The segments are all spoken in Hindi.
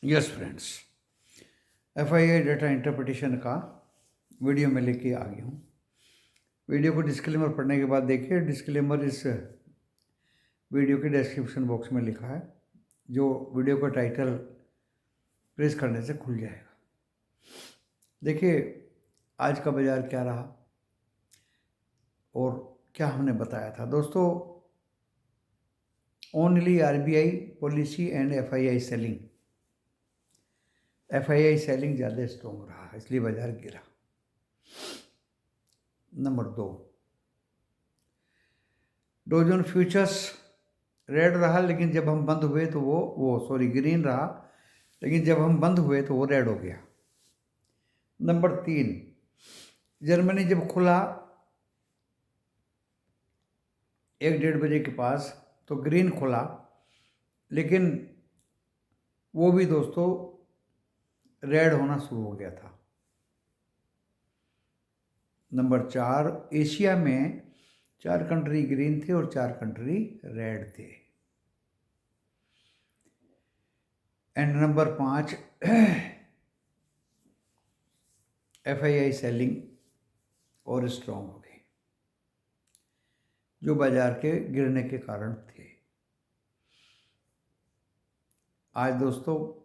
Yes friends, FII data interpretation का वीडियो में लेके आ गया हूँ। वीडियो को डिस्क्लेमर पढ़ने के बाद देखिए, डिस्क्लेमर इस वीडियो के डिस्क्रिप्शन बॉक्स में लिखा है, जो वीडियो का टाइटल प्रेस करने से खुल जाएगा। देखिए आज का बाज़ार क्या रहा और क्या हमने बताया था। दोस्तों, only RBI policy and FII selling ज़्यादा स्ट्रॉन्ग रहा, इसलिए बाजार गिरा। नंबर 2, डॉ जोन्स फ्यूचर्स रेड रहा, लेकिन जब हम बंद हुए तो वो ग्रीन रहा, लेकिन जब हम बंद हुए तो वो रेड हो गया। नंबर 3, जर्मनी जब खुला 1-1:30 बजे के पास तो ग्रीन खुला, लेकिन वो भी दोस्तों रेड होना शुरू हो गया था। नंबर 4, एशिया में 4 कंट्री ग्रीन थे और 4 कंट्री रेड थे। एंड नंबर 5, एफआईआई सेलिंग और स्ट्रॉन्ग हो गई, जो बाजार के गिरने के कारण थे। आज दोस्तों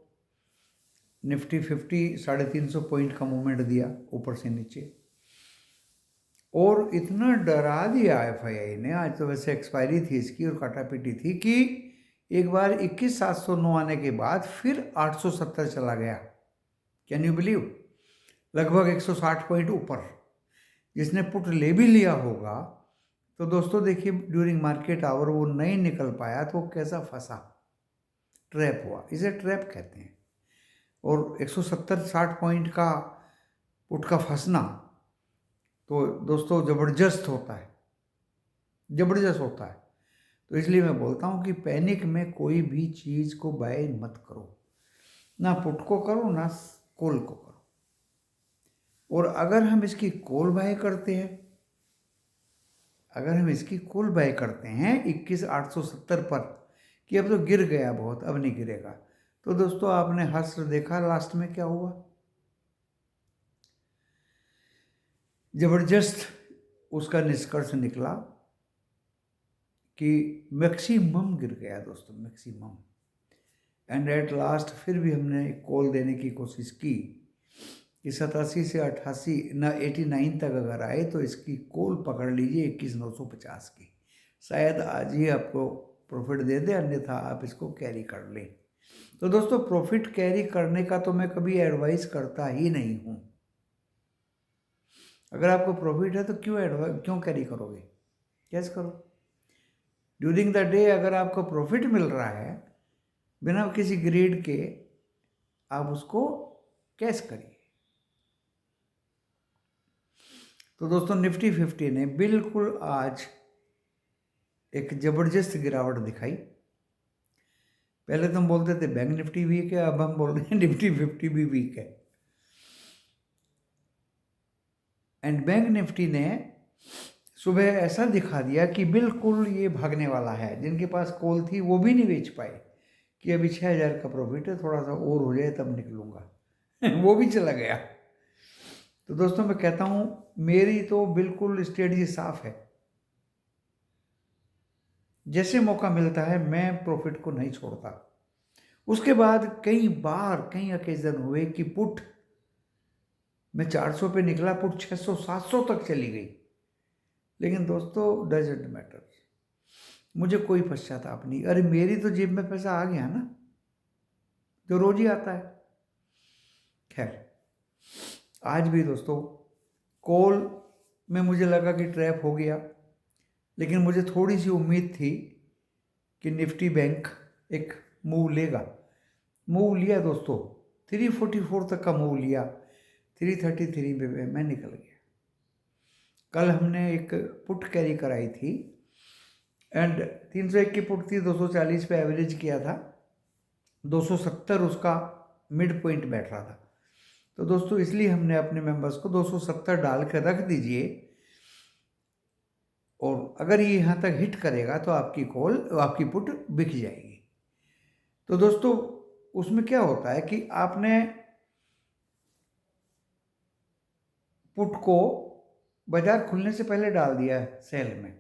निफ्टी 50 350 पॉइंट का मूवमेंट दिया ऊपर से नीचे, और इतना डरा दिया एफआईआई ने। आज तो वैसे एक्सपायरी थी इसकी और काटापीटी थी कि एक बार 21,709 आने के बाद फिर 870 चला गया। Can you believe? लगभग 160 पॉइंट ऊपर। जिसने पुट ले भी लिया होगा तो दोस्तों देखिए, ड्यूरिंग मार्केट आवर वो नहीं निकल पाया तो कैसा फंसा, ट्रैप हुआ। इसे ट्रैप कहते हैं। और 170-60 पॉइंट का पुट का फंसना तो दोस्तों ज़बरदस्त होता है, ज़बरदस्त होता है। तो इसलिए मैं बोलता हूँ कि पैनिक में कोई भी चीज़ को बाय मत करो, ना पुट को करो ना कॉल को करो। और अगर हम इसकी कॉल बाय करते हैं, 21,870 पर कि अब तो गिर गया बहुत, अब नहीं गिरेगा, तो दोस्तों आपने हश्र देखा लास्ट में क्या हुआ। जबरदस्त उसका निष्कर्ष निकला कि मैक्सिमम गिर गया दोस्तों, मैक्सिमम। एंड एट लास्ट फिर भी हमने कॉल देने की कोशिश की कि 87 से 88 ना 89 तक अगर आए तो इसकी कॉल पकड़ लीजिए 21,950 की, शायद आज ही आपको प्रॉफिट दे दे, अन्यथा आप इसको कैरी कर लें। तो दोस्तों प्रॉफिट कैरी करने का तो मैं कभी एडवाइस करता ही नहीं हूँ। अगर आपको प्रॉफिट है तो क्यों कैरी करोगे? कैश करो। ड्यूरिंग द डे अगर आपको प्रॉफिट मिल रहा है बिना किसी ग्रीड के, आप उसको कैश करिए। तो दोस्तों निफ्टी 50 ने बिल्कुल आज एक ज़बरदस्त गिरावट दिखाई। पहले तो हम बोलते थे बैंक निफ्टी वीक है, अब हम बोल रहे हैं निफ्टी 50 भी वीक है। एंड बैंक निफ्टी ने सुबह ऐसा दिखा दिया कि बिल्कुल ये भागने वाला है। जिनके पास कॉल थी वो भी नहीं बेच पाए कि अभी 6,000 का प्रॉफिट है, थोड़ा सा और हो जाए तब निकलूंगा वो भी चला गया। तो दोस्तों मैं कहता हूँ मेरी तो बिल्कुल स्ट्रेटजी साफ है। जैसे मौका मिलता है मैं प्रॉफिट को नहीं छोड़ता। उसके बाद कई ओकेजन हुए कि पुट मैं 400 पे निकला, पुट 600-700 तक चली गई, लेकिन दोस्तों डजंट मैटर, मुझे कोई पश्चाताप नहीं। अरे मेरी तो जेब में पैसा आ गया ना, जो रोज ही आता है। खैर आज भी दोस्तों कॉल में मुझे लगा कि ट्रैप हो गया, लेकिन मुझे थोड़ी सी उम्मीद थी कि निफ्टी बैंक एक मूव लेगा। मूव लिया दोस्तों, 344 तक का मूव लिया, 333 पे मैं निकल गया। कल हमने एक पुट कैरी कराई थी एंड 301 की पुट थी, 240 पे एवरेज किया था, 270 उसका मिड पॉइंट बैठ रहा था। तो दोस्तों इसलिए हमने अपने मेंबर्स को 270 डाल कर रख दीजिए, और अगर ये यहाँ तक हिट करेगा तो आपकी पुट बिक जाएगी। तो दोस्तों उसमें क्या होता है कि आपने पुट को बाजार खुलने से पहले डाल दिया है सेल में।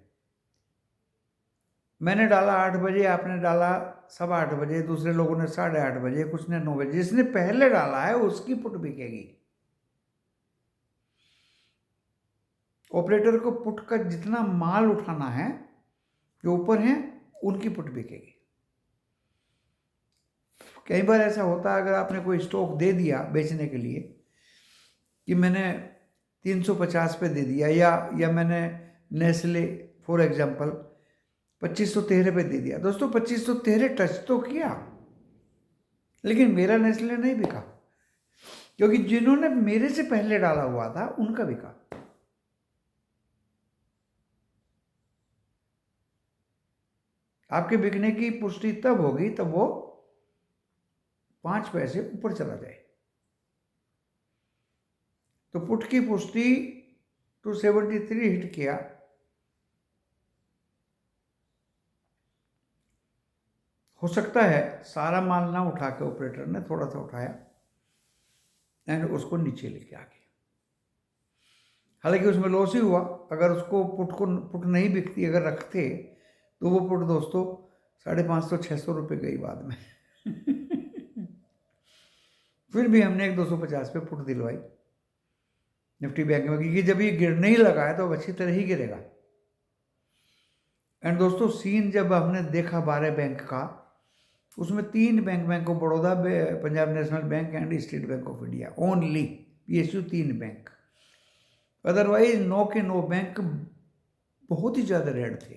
मैंने डाला 8 बजे, आपने डाला 8:15, दूसरे लोगों ने 8:30 बजे, कुछ ने 9 बजे। जिसने पहले डाला है उसकी पुट बिकेगी। ऑपरेटर को पुट का जितना माल उठाना है जो ऊपर है उनकी पुट बिकेगी। कई बार ऐसा होता है, अगर आपने कोई स्टॉक दे दिया बेचने के लिए कि मैंने 350 पे दे दिया, या मैंने नेस्ले फॉर एग्जांपल 2513 पे दे दिया। दोस्तों 2513 टच तो किया, लेकिन मेरा नेस्ले नहीं बिका, क्योंकि जिन्होंने मेरे से पहले डाला हुआ था उनका बिका। आपके बिकने की पुष्टि तब होगी तब वो 5 पैसे ऊपर चला जाए। तो पुट की पुष्टि 273 हिट किया, हो सकता है सारा माल ना उठा के ऑपरेटर ने थोड़ा सा उठाया एंड उसको नीचे लेके आ गया। हालांकि उसमें लॉस ही हुआ। अगर उसको पुट नहीं बिकती, अगर रखते तो वो पुट दोस्तों 550-600 रुपये गई बाद में। फिर भी हमने एक 250 पे पुट दिलवाई निफ्टी बैंक में, क्योंकि जब ये गिरने ही लगा है तो अब अच्छी तरह ही गिरेगा। एंड दोस्तों सीन जब हमने देखा 12 बैंक का, उसमें 3 bank of Baroda, Punjab national bank and state bank of India, only PSU 3 bank. Otherwise 9 के 9 बैंक बहुत ही ज़्यादा रेड थे।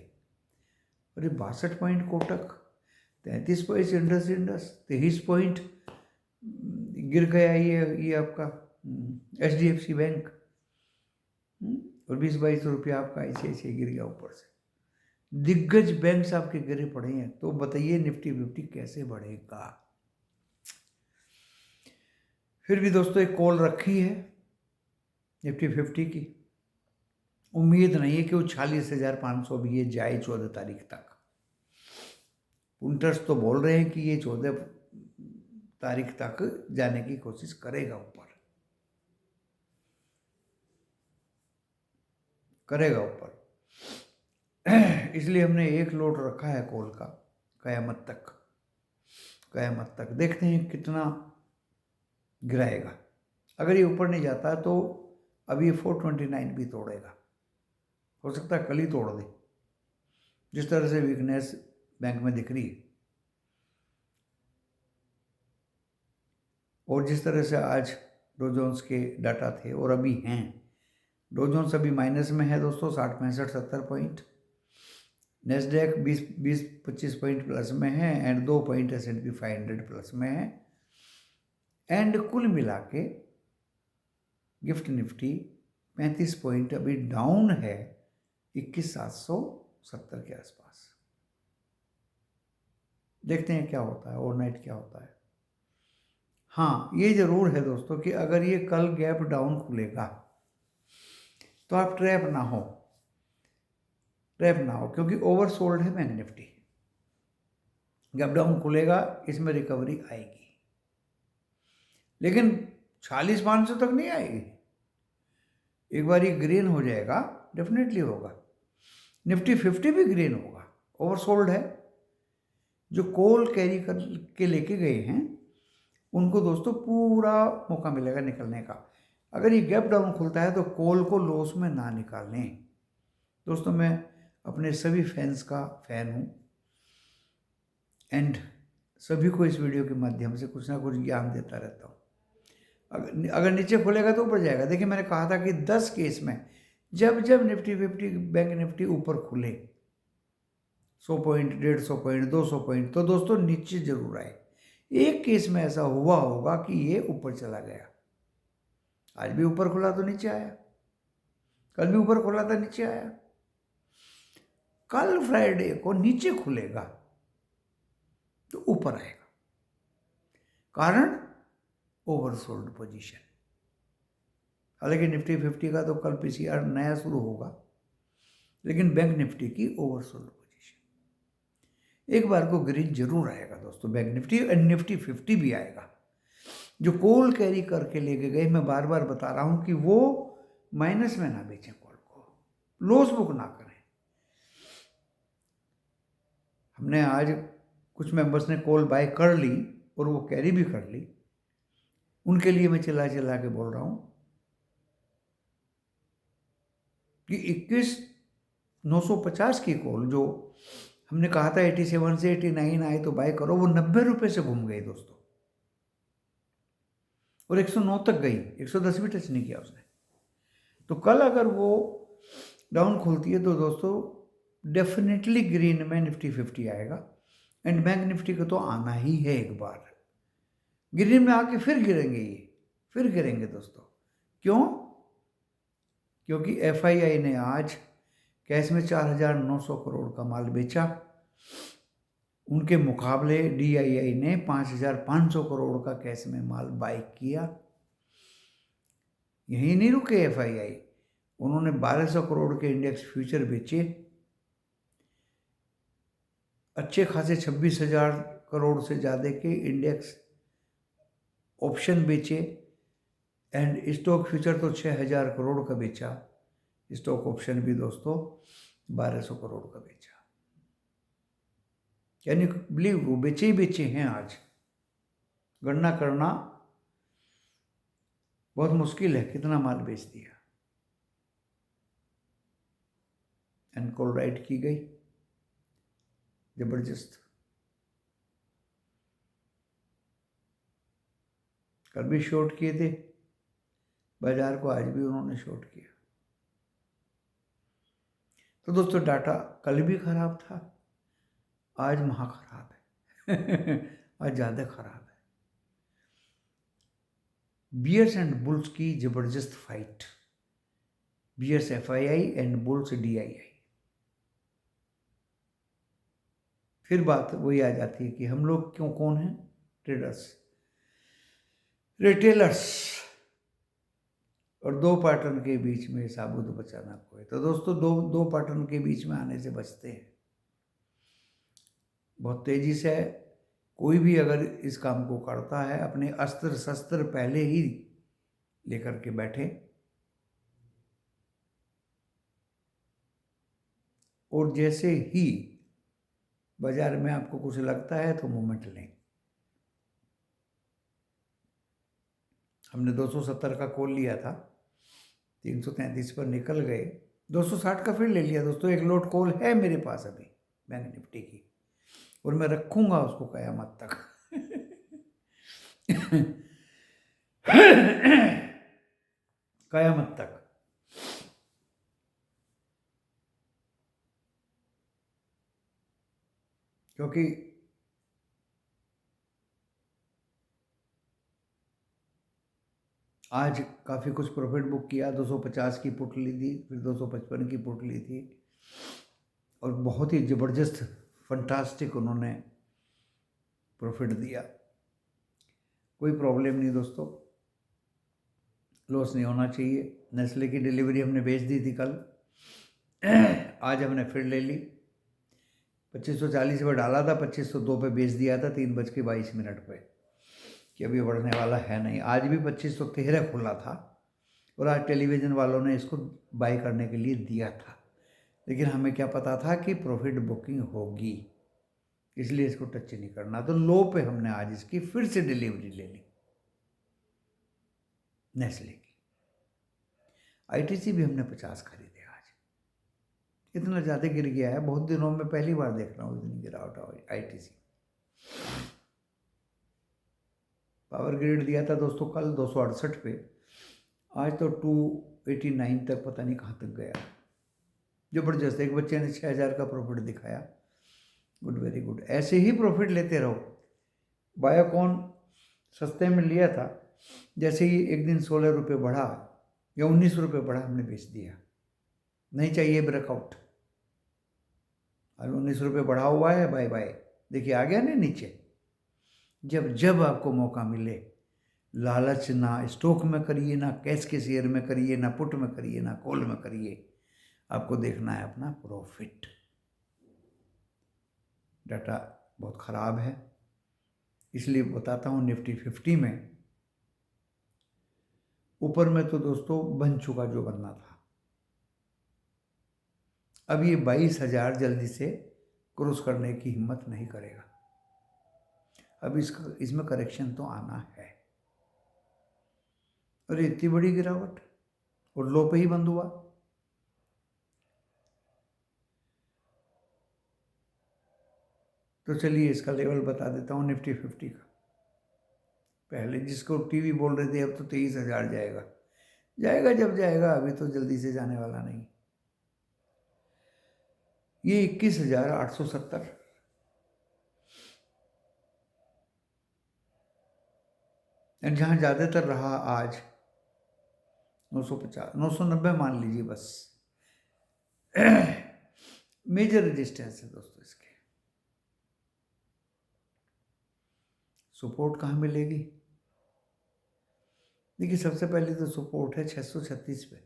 अरे 62 point Kotak, 33 point Indus, 23 point गिर गया ये आपका HDFC बैंक, और 20-22 रुपया आपका ऐसे गिर गया ऊपर से। दिग्गज बैंक आपके गिरे पड़े हैं। तो बताइए निफ्टी 50 कैसे बढ़ेगा। फिर भी दोस्तों एक कॉल रखी है निफ्टी 50 की। उम्मीद नहीं है कि वो 46,500 भी ये जाए 14 तारीख तक। पुंटर्स तो बोल रहे हैं कि ये 14 तारीख तक जाने की कोशिश करेगा, ऊपर करेगा ऊपर। इसलिए हमने एक लोड रखा है कॉल का, कयामत तक देखते हैं कितना गिराएगा। अगर ये ऊपर नहीं जाता तो अब ये 429 भी तोड़ेगा, हो सकता है कल ही तोड़ दे, जिस तरह से वीकनेस बैंक में दिख रही है। और जिस तरह से आज डो जोन्स के डाटा थे और अभी हैं, डो जोन्स अभी माइनस में है दोस्तों, 60, 65, 70 पॉइंट। नेस्डैक 20-25 पॉइंट प्लस में है एंड 2 पॉइंट S&P 500 प्लस में है। एंड कुल मिला के गिफ्ट निफ्टी 35 पॉइंट अभी डाउन है, 21,770 के आसपास। देखते हैं क्या होता है, ओवरनाइट क्या होता है। हाँ ये जरूर है दोस्तों कि अगर ये कल गैप डाउन खुलेगा तो आप ट्रैप ना हो, क्योंकि ओवरसोल्ड है बैंक निफ्टी। गैप डाउन खुलेगा, इसमें रिकवरी आएगी, लेकिन 46,500 तक नहीं आएगी। एक बार ये ग्रीन हो जाएगा, डेफिनेटली होगा। निफ्टी 50 भी ग्रीन होगा, ओवरसोल्ड है। जो कॉल कैरी कर के लेके गए हैं उनको दोस्तों पूरा मौका मिलेगा निकलने का। अगर ये गैप डाउन खुलता है तो कॉल को लॉस में ना निकालें। दोस्तों मैं अपने सभी फैंस का फैन हूँ एंड सभी को इस वीडियो के माध्यम से कुछ ना कुछ ज्ञान देता रहता हूँ। अगर नीचे खुलेगा तो ऊपर जाएगा। देखिए मैंने कहा था कि 10 केस में जब निफ्टी 50 बैंक निफ्टी ऊपर खुले 100 पॉइंट, 150 पॉइंट, 200 पॉइंट, तो दोस्तों नीचे जरूर आए। एक केस में ऐसा हुआ होगा कि ये ऊपर चला गया। आज भी ऊपर खुला तो नीचे आया, कल भी ऊपर खुला था नीचे आया, कल फ्राइडे को नीचे खुलेगा तो ऊपर आएगा। कारण ओवरसोल्ड पोजीशन। हालांकि निफ्टी 50 का तो कल PCR नया शुरू होगा, लेकिन बैंक निफ्टी की ओवरसोल्ड पोजीशन। एक बार को ग्रीन जरूर आएगा दोस्तों। बैंक निफ्टी एंड निफ्टी 50 भी आएगा। जो कॉल कैरी करके लेके गए, मैं बार बार बता रहा हूं कि वो माइनस में ना बेचें, कॉल को लॉस बुक ना करें। हमने आज कुछ मेंबर्स ने कॉल बाय कर ली और वो कैरी भी कर ली, उनके लिए मैं चिल्ला चिल्ला के बोल रहा हूं कि 21,950 की कॉल जो हमने कहा था 87 से 89 आए तो बाय करो, वो 90 रुपए से घूम गई दोस्तों और 109 तक गई, 110 भी टच नहीं किया उसने। तो कल अगर वो डाउन खुलती है तो दोस्तों डेफिनेटली ग्रीन में निफ्टी 50 आएगा एंड बैंक निफ्टी को तो आना ही है। एक बार ग्रीन में आके फिर गिरेंगे, ये फिर गिरेंगे दोस्तों। क्यों? क्योंकि एफआईआई ने आज कैश में 4,900 करोड़ का माल बेचा, उनके मुकाबले डीआईआई ने 5,500 करोड़ का कैश में माल बाय किया। यही नहीं रुके एफआईआई, उन्होंने 1,200 करोड़ के इंडेक्स फ्यूचर बेचे, अच्छे खासे 26,000 करोड़ से ज़्यादा के इंडेक्स ऑप्शन बेचे एंड स्टॉक फ्यूचर तो 6,000 करोड़ का बेचा, स्टॉक ऑप्शन भी दोस्तों 1,200 करोड़ का बेचा। यानी बिलीव वो बेचे ही बेचे हैं। आज गणना करना बहुत मुश्किल है कितना माल बेच दिया। एंड कॉल राइट की गई जबरदस्त। कल भी शॉर्ट किए थे बाजार को, आज भी उन्होंने शॉर्ट किया। तो दोस्तों डाटा कल भी खराब था, आज महा खराब है आज ज़्यादा खराब है। बियर्स एंड बुल्स की जबरदस्त fight, bears FII and bulls DII. फिर बात वही आ जाती है कि हम लोग क्यों कौन हैं? ट्रेडर्स, रिटेलर्स और दो पैटर्न के बीच में साबुत बचाना कोई। तो दोस्तों दो पैटर्न के बीच में आने से बचते हैं बहुत तेजी से। कोई भी अगर इस काम को करता है, अपने अस्त्र शस्त्र पहले ही लेकर के बैठे और जैसे ही बाजार में आपको कुछ लगता है तो मूवमेंट लें। हमने 270 का कॉल लिया था, 333 पर निकल गए, 260 का फिर ले लिया दोस्तों। एक लोट कॉल है मेरे पास अभी बैंक निफ्टी की और मैं रखूंगा उसको कयामत तक कयामत तक। क्योंकि आज काफ़ी कुछ प्रॉफिट बुक किया। 250 की पुट ली थी, फिर 255 की पुट ली थी और बहुत ही ज़बरदस्त फंटास्टिक उन्होंने प्रॉफिट दिया। कोई प्रॉब्लम नहीं दोस्तों, लॉस नहीं होना चाहिए। नेस्ले की डिलीवरी हमने बेच दी थी कल, आज हमने फिर ले ली। 2540 पर डाला था, 2502 पे बेच दिया था 3:22 पे कि अभी बढ़ने वाला है नहीं। आज भी 2513 खुला था और आज टेलीविज़न वालों ने इसको बाई करने के लिए दिया था, लेकिन हमें क्या पता था कि प्रॉफिट बुकिंग होगी, इसलिए इसको टच नहीं करना। तो लो पे हमने आज इसकी फिर से डिलीवरी ले ली नेस्ले की। आईटीसी भी हमने 50 खरीदे आज, इतना ज़्यादा गिर गया है, बहुत दिनों में पहली बार देख रहा हूँ इतनी गिरावट आईटीसी। पावर ग्रिड दिया था दोस्तों कल 268 पे, आज तो 289 तक पता नहीं कहाँ तक गया। जबरदस्त, एक बच्चे ने 6,000 का प्रॉफिट दिखाया, गुड, वेरी गुड। ऐसे ही प्रॉफिट लेते रहो। बायोकॉन सस्ते में लिया था, जैसे ही एक दिन 16 रुपये बढ़ा या 19 रुपये बढ़ा, हमने बेच दिया। नहीं चाहिए ब्रेकआउट। अब 19 रुपये बढ़ा हुआ है, बाय बाय। देखिए आ गया ना नीचे। जब आपको मौका मिले, लालच ना स्टॉक में करिए, ना कैश के शेयर में करिए, ना पुट में करिए, ना कॉल में करिए। आपको देखना है अपना प्रॉफिट। डाटा बहुत ख़राब है, इसलिए बताता हूँ। निफ्टी 50 में ऊपर में तो दोस्तों बन चुका जो बनना था। अब ये 22,000 जल्दी से क्रॉस करने की हिम्मत नहीं करेगा। अब इसमें करेक्शन तो आना है। और इतनी बड़ी गिरावट और लो पे ही बंद हुआ। तो चलिए इसका लेवल बता देता हूँ निफ्टी 50 का। पहले जिसको टीवी बोल रहे थे अब तो 23,000 जाएगा, जाएगा जब जाएगा, अभी तो जल्दी से जाने वाला नहीं। ये 21,870, एंड जहाँ ज़्यादातर रहा आज 950 990 मान लीजिए बस। मेजर रेजिस्टेंस है दोस्तों इसके। सपोर्ट कहाँ मिलेगी? देखिए सबसे पहले तो सपोर्ट है 636 पे,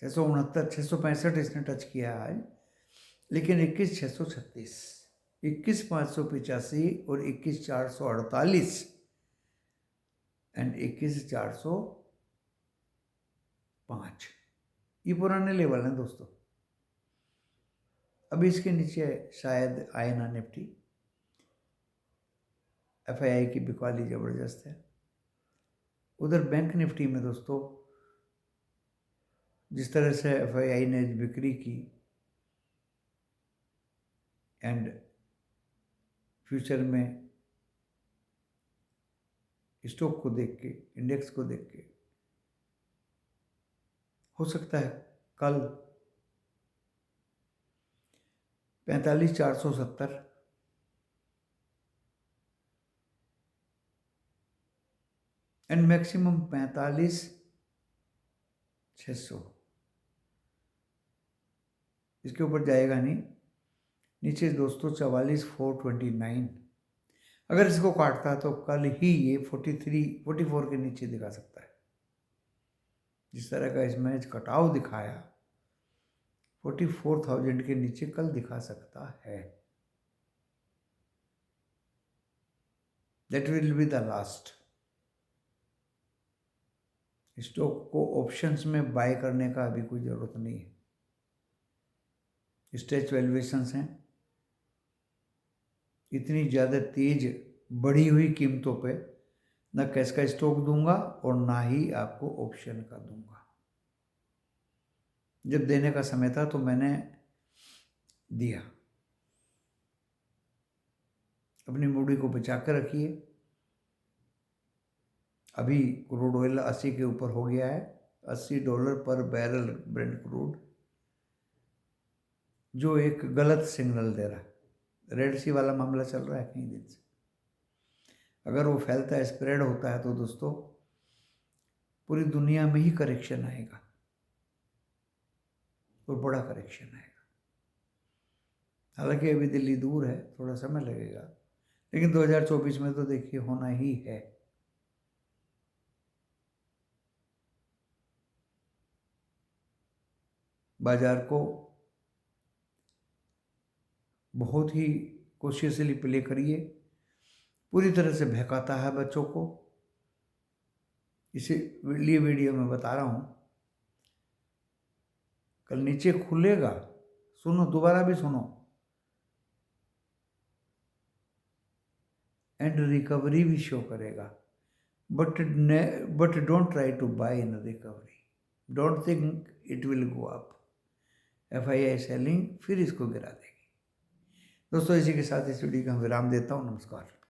669, 665 इसने टच किया आज, लेकिन 21,636, 21,585 और 21,448 एंड 21,405 ये पुराने लेवल हैं दोस्तों। अभी इसके नीचे शायद आए ना निफ्टी। एफआईआई की बिकवाली ज़बरदस्त है। उधर बैंक निफ्टी में दोस्तों जिस तरह से एफआईआई ने बिक्री की एंड फ्यूचर में स्टॉक को देख के, इंडेक्स को देख के, हो सकता है कल 45,470 एंड मैक्सिमम 45,600, इसके ऊपर जाएगा नहीं। नीचे दोस्तों 44,429, अगर इसको काटता तो कल ही ये 44 के नीचे दिखा सकता है। जिस तरह का इसमें कटाव दिखाया 44,000 के नीचे कल दिखा सकता है। That will be the last. Stock को ऑप्शंस में बाय करने का अभी कोई ज़रूरत नहीं है। स्ट्रेच वैल्यूएशंस हैं, इतनी ज़्यादा तेज बढ़ी हुई कीमतों पे ना कैश का स्टॉक दूंगा और ना ही आपको ऑप्शन का दूंगा। जब देने का समय था तो मैंने दिया। अपनी मूडी को बचा कर रखिए। अभी क्रूड ऑयल 80 के ऊपर हो गया है, $80 पर बैरल ब्रेंट क्रूड, जो एक गलत सिग्नल दे रहा है। रेड सी वाला मामला चल रहा है कई दिन से। अगर वो फैलता है, स्प्रेड होता है, तो दोस्तों पूरी दुनिया में ही करेक्शन आएगा और बड़ा करेक्शन आएगा। हालांकि अभी दिल्ली दूर है, थोड़ा समय लगेगा, लेकिन 2024 में तो देखिए होना ही है। बाजार को बहुत ही कॉशियसली प्ले करिए। पूरी तरह से बहकाता है बच्चों को, इसीलिए वीडियो में बता रहा हूँ। कल नीचे खुलेगा, सुनो, दोबारा भी सुनो, एंड रिकवरी भी शो करेगा। But don't try to buy in recovery, don't think it will go up. FII selling फिर इसको गिरा देगी। दोस्तों इसी के साथ इस वीडियो का विराम देता हूँ। नमस्कार।